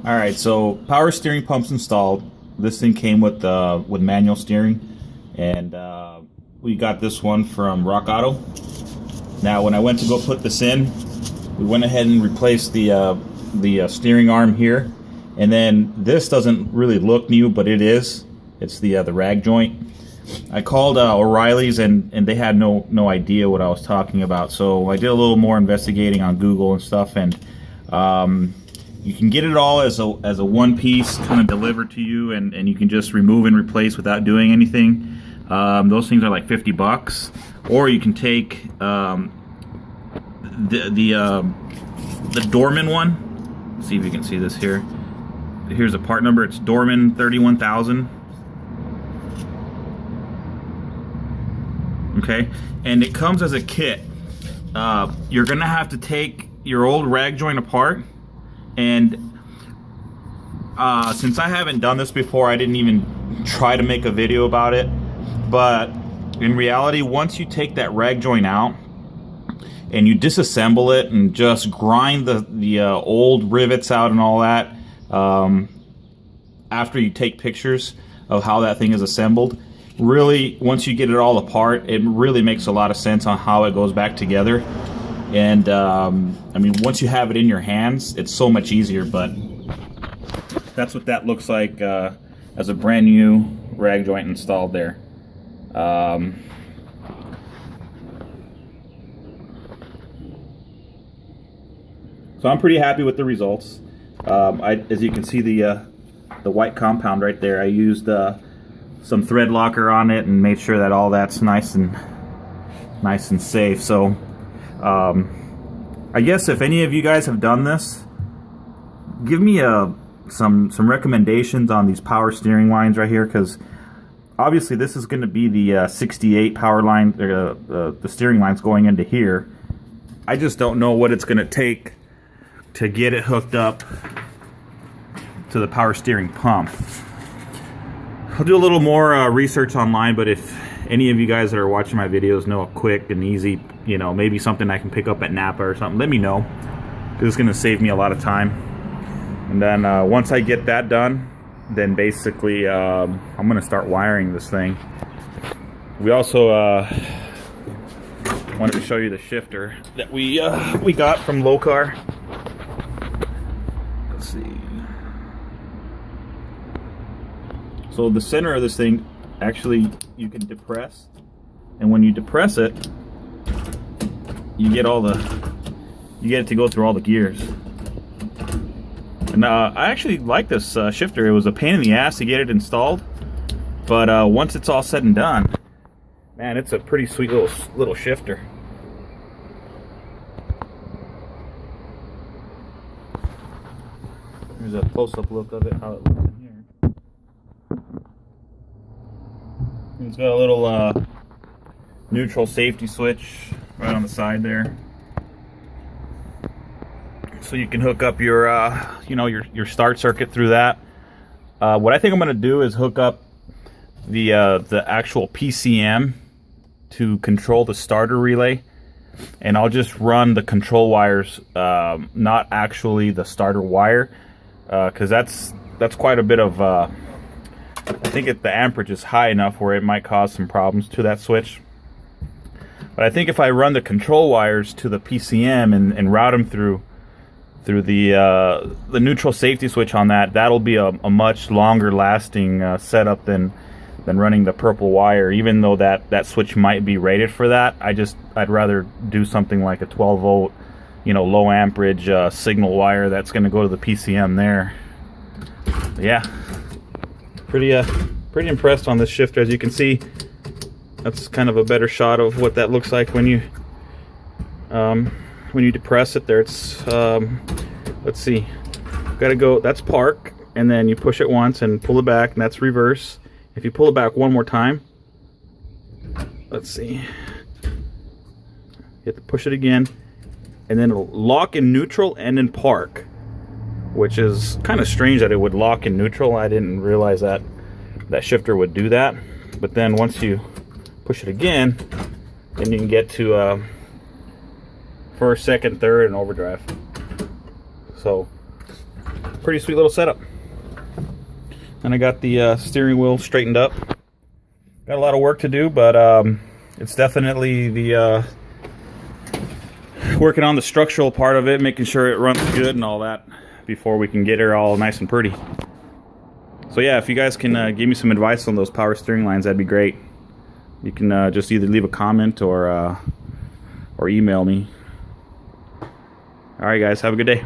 All right, so power steering pumps installed. This thing came with manual steering, and we got this one from Rock Auto. Now, when I went to go put this in, we went ahead and replaced the steering arm here, and then this doesn't really look new, but it is. It's the rag joint. I called O'Reilly's, and they had no idea what I was talking about. So I did a little more investigating on Google and stuff, and you can get it all as a one piece kind of delivered to you, and you can just remove and replace without doing anything. Those things are like $50, or you can take the DORMAN one. Let's see if you can see this here. Here's a part number. It's DORMAN 31000. Okay, and it comes as a kit. You're gonna have to take your old rag joint apart, and since I haven't done this before, I didn't even try to make a video about it. But in reality, once you take that rag joint out and you disassemble it and just grind the old rivets out and all that, after you take pictures of how that thing is assembled, really, once you get it all apart, it really makes a lot of sense on how it goes back together. And I mean, once you have it in your hands, it's so much easier. But that's what that looks like as a brand new rag joint installed there. So I'm pretty happy with the results. As you can see, the white compound right there, I used some thread locker on it and made sure that all that's nice and safe. So I guess if any of you guys have done this, give me some recommendations on these power steering lines right here, because obviously this is going to be the 68 power line, the steering lines going into here. I just don't know what it's going to take to get it hooked up to the power steering pump. I'll do a little more research online, but if any of you guys that are watching my videos know a quick and easy, you know, maybe something I can pick up at Napa or something, let me know, because it's going to save me a lot of time. And then once I get that done, then basically I'm going to start wiring this thing. We also wanted to show you the shifter that we got from LOKAR. Let's see. So the center of this thing, actually, you can depress, and when you depress it, you get it to go through all the gears. And I actually like this shifter. It was a pain in the ass to get it installed, but once it's all said and done, man, it's a pretty sweet little shifter. Here's a close-up look of it, how it looks in here. It's got a little neutral safety switch right on the side there, so you can hook up your your start circuit through that. What I think I'm going to do is hook up the actual PCM to control the starter relay, and I'll just run the control wires, not actually the starter wire, because that's quite a bit of I think the amperage is high enough where it might cause some problems to that switch. But I think if I run the control wires to the PCM and route them through the neutral safety switch on that, that'll be a much longer lasting setup than running the purple wire. Even though that switch might be rated for that, I'd rather do something like a 12 volt, low amperage signal wire that's going to go to the PCM there. But yeah. Pretty impressed on this shifter. As you can see, that's kind of a better shot of what that looks like when you depress it there. It's let's see, gotta go, that's park, and then you push it once and pull it back, and that's reverse. If you pull it back one more time, let's see, you have to push it again, and then it'll lock in neutral and in park, which is kind of strange that it would lock in neutral. I didn't realize that shifter would do that. But then once you push it again, then you can get to first, second, third, and overdrive. So pretty sweet little setup. And I got the steering wheel straightened up. Got a lot of work to do, but it's definitely the working on the structural part of it, making sure it runs good and all that before we can get her all nice and pretty. So yeah, if you guys can give me some advice on those power steering lines, that'd be great. You can just either leave a comment or email me. Alright guys, have a good day.